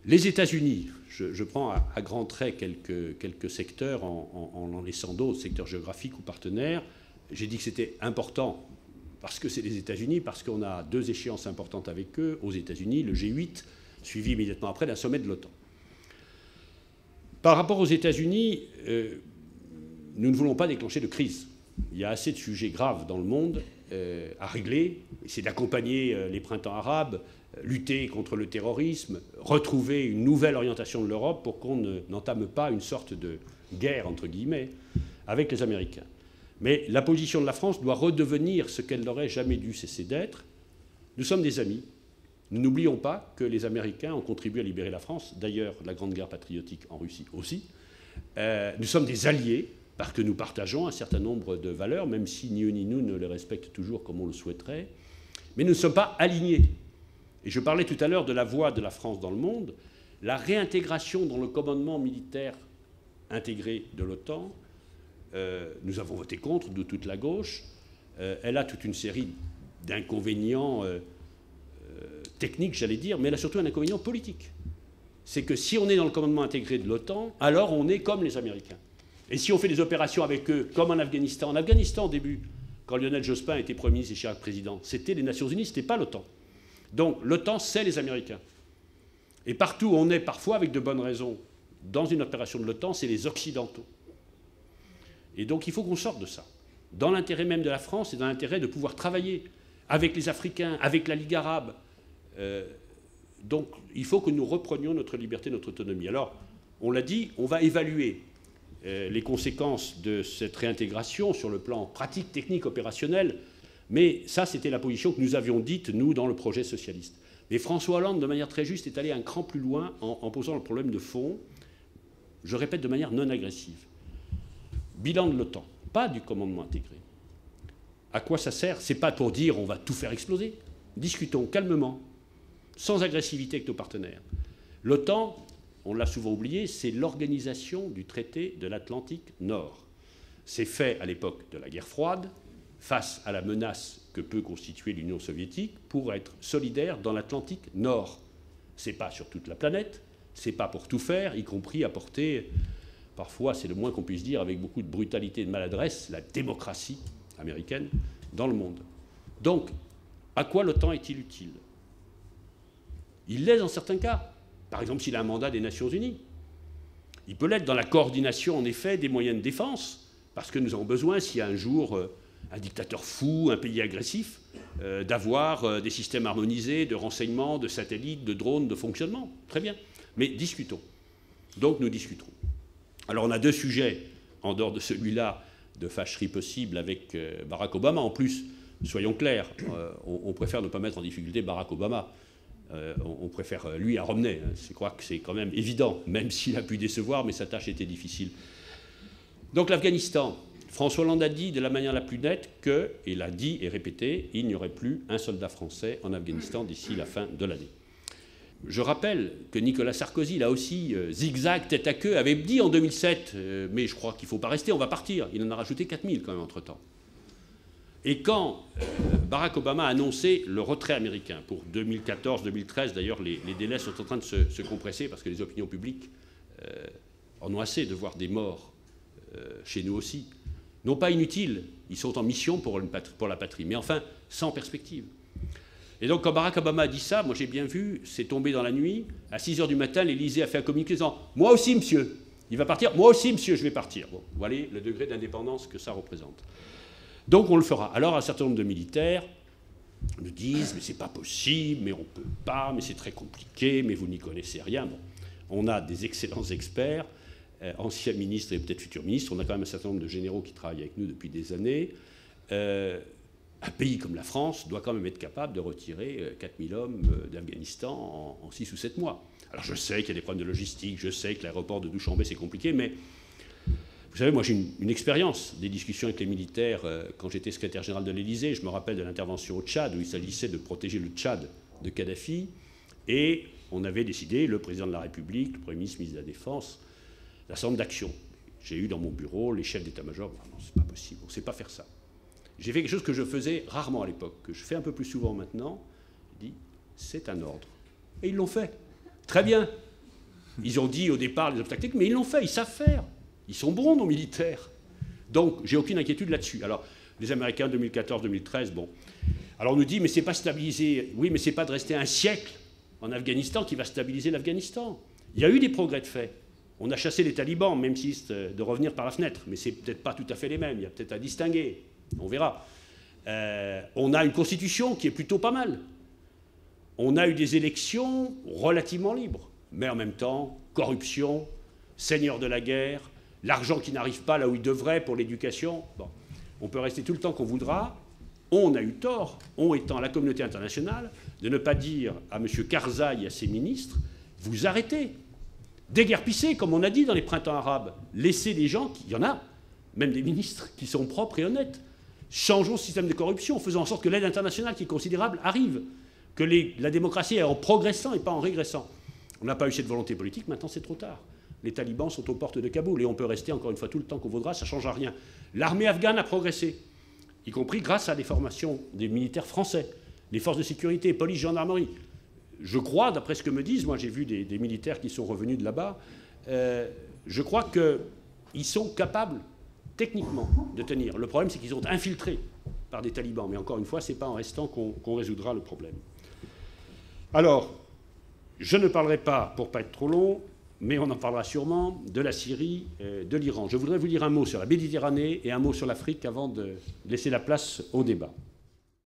Les États-Unis, je prends à grands traits quelques secteurs en laissant d'autres, secteurs géographiques ou partenaires. J'ai dit que c'était important parce que c'est les États-Unis, parce qu'on a deux échéances importantes avec eux, aux États-Unis, le G8, suivi immédiatement après d'un sommet de l'OTAN. Par rapport aux États-Unis, nous ne voulons pas déclencher de crise. Il y a assez de sujets graves dans le monde à régler. C'est d'accompagner les printemps arabes, lutter contre le terrorisme, retrouver une nouvelle orientation de l'Europe pour qu'on n'entame pas une sorte de guerre, entre guillemets, avec les Américains. Mais la position de la France doit redevenir ce qu'elle n'aurait jamais dû cesser d'être. Nous sommes des amis. Nous n'oublions pas que les Américains ont contribué à libérer la France, d'ailleurs la Grande Guerre patriotique en Russie aussi. Nous sommes des alliés parce que nous partageons un certain nombre de valeurs, même si ni eux ni nous ne les respectent toujours comme on le souhaiterait. Mais nous ne sommes pas alignés. Et je parlais tout à l'heure de la voix de la France dans le monde. La réintégration dans le commandement militaire intégré de l'OTAN, nous avons voté contre, de toute la gauche. Elle a toute une série d'inconvénients techniques, j'allais dire, mais elle a surtout un inconvénient politique. C'est que si on est dans le commandement intégré de l'OTAN, alors on est comme les Américains. Et si on fait des opérations avec eux, comme en Afghanistan au début, quand Lionel Jospin était Premier ministre et Chirac président, c'était les Nations Unies, ce n'était pas l'OTAN. Donc l'OTAN, c'est les Américains. Et partout où on est, parfois avec de bonnes raisons, dans une opération de l'OTAN, c'est les Occidentaux. Et donc il faut qu'on sorte de ça, dans l'intérêt même de la France et dans l'intérêt de pouvoir travailler avec les Africains, avec la Ligue arabe. Donc il faut que nous reprenions notre liberté, notre autonomie. Alors, on l'a dit, on va évaluer les conséquences de cette réintégration sur le plan pratique, technique, opérationnel. Mais ça, c'était la position que nous avions dite, nous, dans le projet socialiste. Mais François Hollande, de manière très juste, est allé un cran plus loin en posant le problème de fond, je répète, de manière non agressive. Bilan de l'OTAN, pas du commandement intégré. À quoi ça sert? C'est pas pour dire on va tout faire exploser. Discutons calmement, sans agressivité avec nos partenaires. L'OTAN, on l'a souvent oublié, c'est l'organisation du traité de l'Atlantique Nord. C'est fait à l'époque de la guerre froide, face à la menace que peut constituer l'Union soviétique, pour être solidaire dans l'Atlantique Nord. C'est pas sur toute la planète, c'est pas pour tout faire, y compris apporter, parfois c'est le moins qu'on puisse dire, avec beaucoup de brutalité et de maladresse, la démocratie américaine dans le monde. Donc, à quoi l'OTAN est-il utile? Il l'est dans certains cas. Par exemple, s'il a un mandat des Nations Unies. Il peut l'être dans la coordination, en effet, des moyens de défense, parce que nous avons besoin, s'il y a un jour un dictateur fou, un pays agressif, d'avoir des systèmes harmonisés de renseignement, de satellites, de drones, de fonctionnement. Très bien. Mais discutons. Donc nous discuterons. Alors on a deux sujets, en dehors de celui-là, de fâcherie possible avec Barack Obama. En plus, soyons clairs, on préfère ne pas mettre en difficulté Barack Obama. On préfère lui à Romney. Je crois que c'est quand même évident, même s'il a pu décevoir, mais sa tâche était difficile. Donc l'Afghanistan, François Hollande a dit de la manière la plus nette que, et l'a dit et répété, il n'y aurait plus un soldat français en Afghanistan d'ici la fin de l'année. Je rappelle que Nicolas Sarkozy, là aussi, zigzag, tête à queue, avait dit en 2007, mais je crois qu'il ne faut pas rester, on va partir. Il en a rajouté 4000 quand même entre-temps. Et quand Barack Obama a annoncé le retrait américain pour 2014-2013, d'ailleurs les délais sont en train de se compresser parce que les opinions publiques en ont assez de voir des morts chez nous aussi. Non pas inutiles, ils sont en mission pour la patrie, mais enfin sans perspective. Et donc quand Barack Obama a dit ça, moi j'ai bien vu, c'est tombé dans la nuit, à 6 h du matin, l'Élysée a fait un communiqué disant « Moi aussi, monsieur, il va partir, moi aussi, monsieur, je vais partir ». Bon, voilà le degré d'indépendance que ça représente. Donc on le fera. Alors un certain nombre de militaires nous disent « Mais c'est pas possible, mais on peut pas, mais c'est très compliqué, mais vous n'y connaissez rien ». Bon, on a des excellents experts, anciens ministres et peut-être futurs ministres. On a quand même un certain nombre de généraux qui travaillent avec nous depuis des années. Un pays comme la France doit quand même être capable de retirer 4000 hommes d'Afghanistan en 6 ou 7 mois. Alors je sais qu'il y a des problèmes de logistique, je sais que l'aéroport de Douchambé c'est compliqué, mais vous savez, moi j'ai une expérience des discussions avec les militaires quand j'étais secrétaire général de l'Élysée. Je me rappelle de l'intervention au Tchad où il s'agissait de protéger le Tchad de Kadhafi. Et on avait décidé, le président de la République, le Premier ministre, le ministre de la Défense, un certain nombre d'actions. J'ai eu dans mon bureau les chefs d'état-major. Non, c'est pas possible, on ne sait pas faire ça. J'ai fait quelque chose que je faisais rarement à l'époque, que je fais un peu plus souvent maintenant. J'ai dit, c'est un ordre. Et ils l'ont fait. Très bien. Ils ont dit au départ les obstacles techniques, mais ils l'ont fait, ils savent faire. Ils sont bons, nos militaires. Donc, j'ai aucune inquiétude là-dessus. Alors, les Américains, 2014-2013, bon. Alors, on nous dit, mais c'est pas stabilisé. Oui, mais c'est pas de rester un siècle en Afghanistan qui va stabiliser l'Afghanistan. Il y a eu des progrès de fait. On a chassé les talibans, même si c'est de revenir par la fenêtre. Mais c'est peut-être pas tout à fait les mêmes. Il y a peut-être à distinguer. On verra. On a une constitution qui est plutôt pas mal. On a eu des élections relativement libres. Mais en même temps, corruption, seigneur de la guerre, l'argent qui n'arrive pas là où il devrait pour l'éducation. Bon, on peut rester tout le temps qu'on voudra. On a eu tort, on étant la communauté internationale, de ne pas dire à M. Karzai et à ses ministres, vous arrêtez. Déguerpissez, comme on a dit dans les printemps arabes. Laissez les gens, il y en a, même des ministres, qui sont propres et honnêtes. Changeons ce système de corruption, faisant en sorte que l'aide internationale, qui est considérable, arrive. Que la démocratie est en progressant et pas en régressant. On n'a pas eu cette volonté politique, maintenant c'est trop tard. Les talibans sont aux portes de Kaboul et on peut rester encore une fois tout le temps qu'on voudra, ça ne changera rien. L'armée afghane a progressé, y compris grâce à des formations des militaires français, les forces de sécurité, police, gendarmerie. Je crois, d'après ce que me disent, moi j'ai vu des militaires qui sont revenus de là-bas, je crois qu'ils sont capables techniquement de tenir. Le problème c'est qu'ils sont infiltrés par des talibans, mais encore une fois, ce n'est pas en restant qu'on résoudra le problème. Alors, je ne parlerai pas, pour ne pas être trop long, mais on en parlera sûrement, de la Syrie, de l'Iran. Je voudrais vous dire un mot sur la Méditerranée et un mot sur l'Afrique avant de laisser la place au débat.